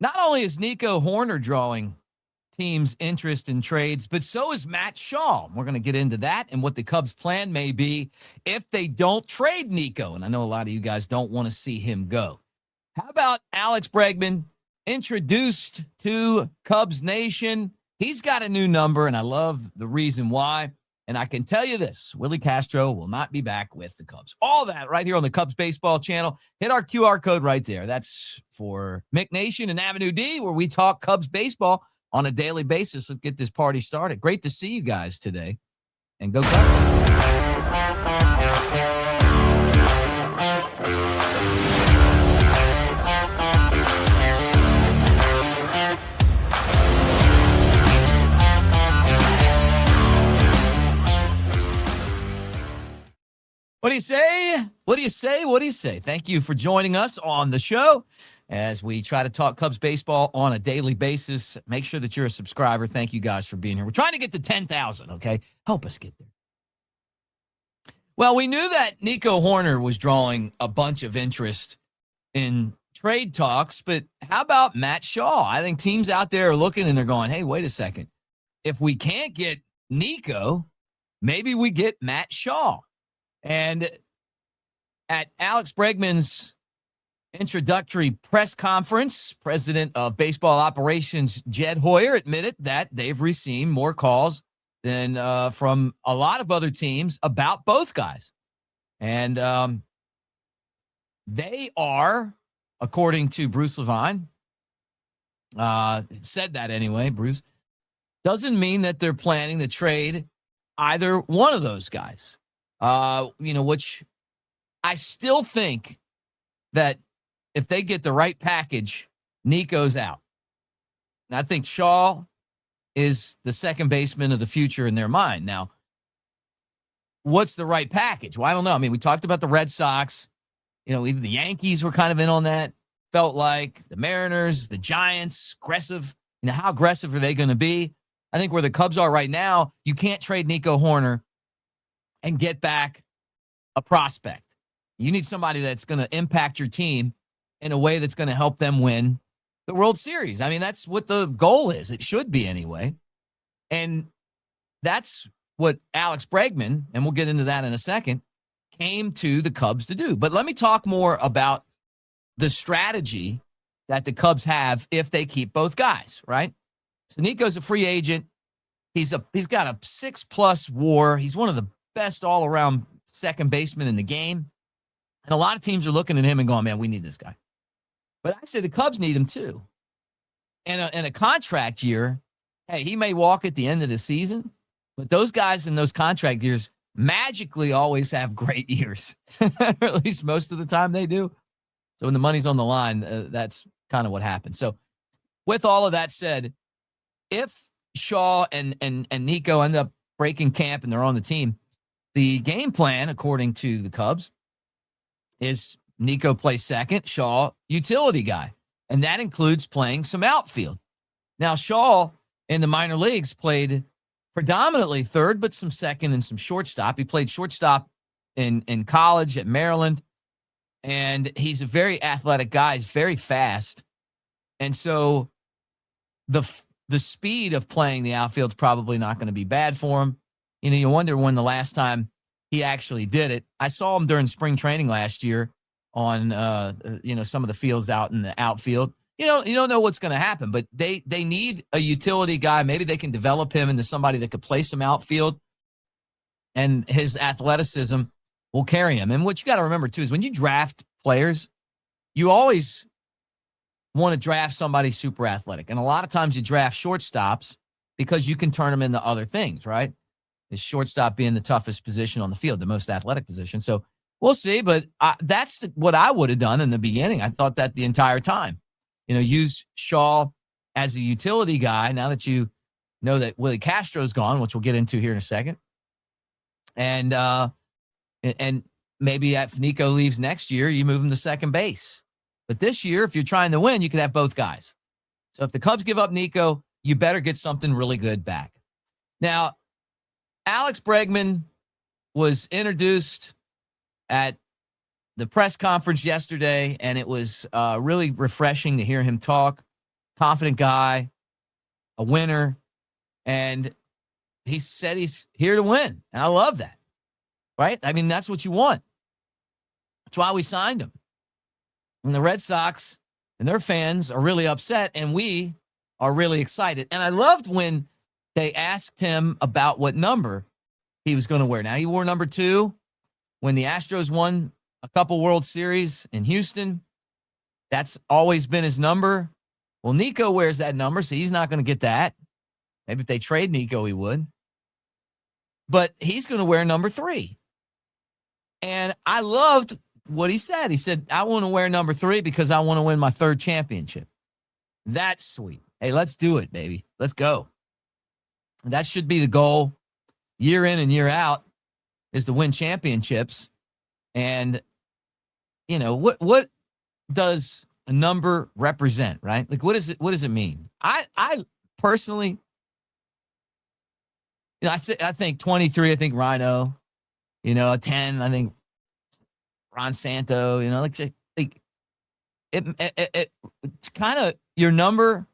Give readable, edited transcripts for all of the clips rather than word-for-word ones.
Not only is Nico Horner drawing teams' interest in trades, but so is Matt Shaw. We're going to get into that and what the Cubs' plan may be if they don't trade Nico. And I know a lot of you guys don't want to see him go. How about Alex Bregman, introduced to Cubs Nation? He's got a new number, and I love the reason why. And I can tell you this, Willie Castro will not be back with the Cubs. All that right here on the Cubs Baseball channel. Hit our QR code right there. That's for Mick Nation and AveD, where we talk Cubs baseball on a daily basis. Let's get this party started. Great to see you guys today. And go Cubs. What do you say? What do you say? What do you say? Thank you for joining us on the show as we try to talk Cubs baseball on a daily basis. Make sure that you're a subscriber. Thank you guys for being here. We're trying to get to 10,000, okay? Help us get there. Well, we knew that Nico Horner was drawing a bunch of interest in trade talks, but how about Matt Shaw? I think teams out there are looking and they're going, hey, wait a second. If we can't get Nico, maybe we get Matt Shaw. And at Alex Bregman's introductory press conference, president of baseball operations Jed Hoyer admitted that they've received more calls than from a lot of other teams about both guys. And they are, according to Bruce Levine, said that anyway, Bruce, doesn't mean that they're planning to trade either one of those guys. Which I still think that if they get the right package, Nico's out. And I think Shaw is the second baseman of the future in their mind. Now, what's the right package? Well, I don't know. I mean, we talked about the Red Sox. Even the Yankees were kind of in on that. Felt like the Mariners, the Giants, aggressive. How aggressive are they going to be? I think where the Cubs are right now, you can't trade Nico Horner and get back a prospect. You need somebody that's going to impact your team in a way that's going to help them win the World Series. I mean, that's what the goal is. It should be anyway. And that's what Alex Bregman, and we'll get into that in a second, came to the Cubs to do. But let me talk more about the strategy that the Cubs have if they keep both guys, right? So Nico's a free agent. He's got a 6+ WAR. He's one of the best all-around second baseman in the game. And a lot of teams are looking at him and going, man, we need this guy. But I say the Cubs need him too. And in a contract year, hey, he may walk at the end of the season, but those guys in those contract years magically always have great years. Or at least most of the time they do. So when the money's on the line, that's kind of what happens. So with all of that said, if Shaw and Nico end up breaking camp and they're on the team, the game plan, according to the Cubs, is Nico plays second, Shaw utility guy. And that includes playing some outfield. Now, Shaw in the minor leagues played predominantly third, but some second and some shortstop. He played shortstop in college at Maryland. And he's a very athletic guy. He's very fast. And so the speed of playing the outfield is probably not going to be bad for him. You wonder when the last time he actually did it. I saw him during spring training last year on, some of the fields out in the outfield. You don't know what's going to happen, but they need a utility guy. Maybe they can develop him into somebody that could play some outfield, and his athleticism will carry him. And what you got to remember, too, is when you draft players, you always want to draft somebody super athletic. And a lot of times you draft shortstops because you can turn them into other things, right? The shortstop being the toughest position on the field, the most athletic position. So we'll see, but that's what I would have done in the beginning. I thought that the entire time. Use Shaw as a utility guy now that you know that Willie Castro's gone, which we'll get into here in a second. And maybe if Nico leaves next year, you move him to second base. But this year, if you're trying to win, you could have both guys. So if the Cubs give up Nico, you better get something really good back. Now, Alex Bregman was introduced at the press conference yesterday, and it was really refreshing to hear him talk. confident guy, a winner, and he said he's here to win. And I love that, right? I mean, that's what you want. That's why we signed him. And the Red Sox and their fans are really upset, and we are really excited. And I loved when they asked him about what number he was going to wear. Now, he wore number 2 when the Astros won a couple World Series in Houston. That's always been his number. Well, Nico wears that number, so he's not going to get that. Maybe if they trade Nico, he would. But he's going to wear number 3. And I loved what he said. He said, I want to wear number 3 because I want to win my 3rd championship. That's sweet. Hey, let's do it, baby. Let's go. That should be the goal year in and year out, is to win championships. And, you know, what does a number represent, right? Like, what does it mean? I personally, you know, I think 23, I think Rhino, you know, 10, I think Ron Santo, you know, like it's kind of, your number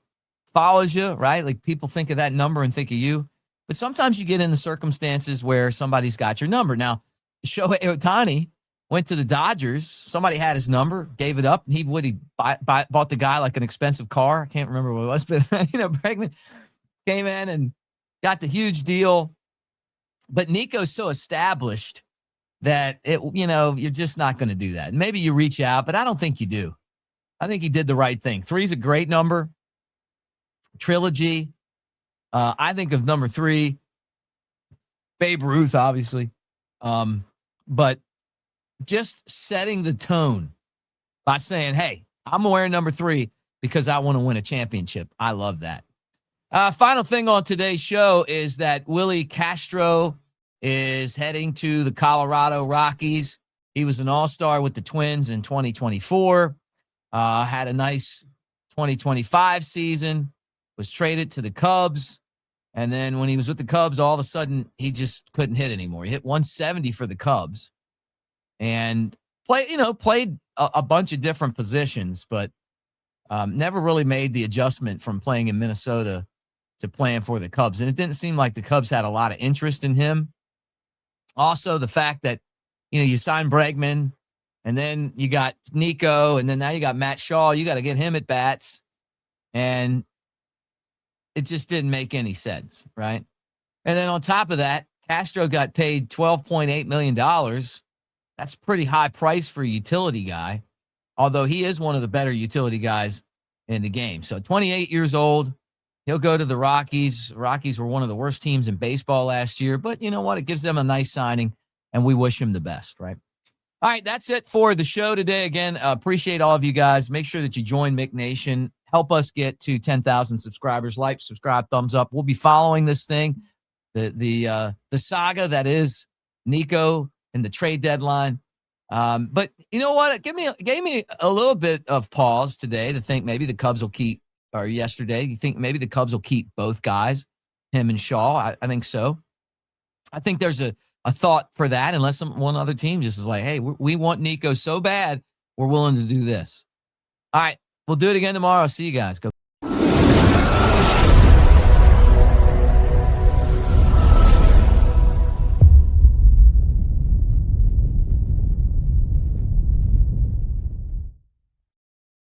follows you, right? Like, people think of that number and think of you. But sometimes you get in the circumstances where somebody's got your number. Now, Shohei Ohtani went to the Dodgers. Somebody had his number, gave it up, and he bought the guy like an expensive car. I can't remember what it was, but you know, Bregman came in and got the huge deal. But Nico's so established that you're just not going to do that. Maybe you reach out, but I don't think you do. I think he did the right thing. 3's a great number. Trilogy. I think of number 3, Babe Ruth, obviously. But just setting the tone by saying, hey, I'm wearing number 3 because I want to win a championship. I love that. Final thing on today's show is that Willie Castro is heading to the Colorado Rockies. He was an all-star with the Twins in 2024, had a nice 2025 season, was traded to the Cubs. And then when he was with the Cubs, all of a sudden, he just couldn't hit anymore. He hit 170 for the Cubs and played a bunch of different positions, but never really made the adjustment from playing in Minnesota to playing for the Cubs. And it didn't seem like the Cubs had a lot of interest in him. Also, the fact that, you signed Bregman, and then you got Nico, and then now you got Matt Shaw. You got to get him at bats. And it just didn't make any sense, right? And then on top of that, Castro got paid $12.8 million. That's a pretty high price for a utility guy, although he is one of the better utility guys in the game. So 28 years old, he'll go to the Rockies. The Rockies were one of the worst teams in baseball last year, but you know what? It gives them a nice signing, and we wish him the best, right? All right, that's it for the show today. Again, appreciate all of you guys. Make sure that you join Mick Nation. Help us get to 10,000 subscribers. Like, subscribe, thumbs up. We'll be following this thing, the saga that is Nico and the trade deadline. But you know what? It gave me a little bit of pause today to think maybe the Cubs will keep, or yesterday, you think maybe the Cubs will keep both guys, him and Shaw. I think so. I think there's a thought for that, unless one other team just is like, hey, we want Nico so bad, we're willing to do this. All right. We'll do it again tomorrow. See you guys. Go.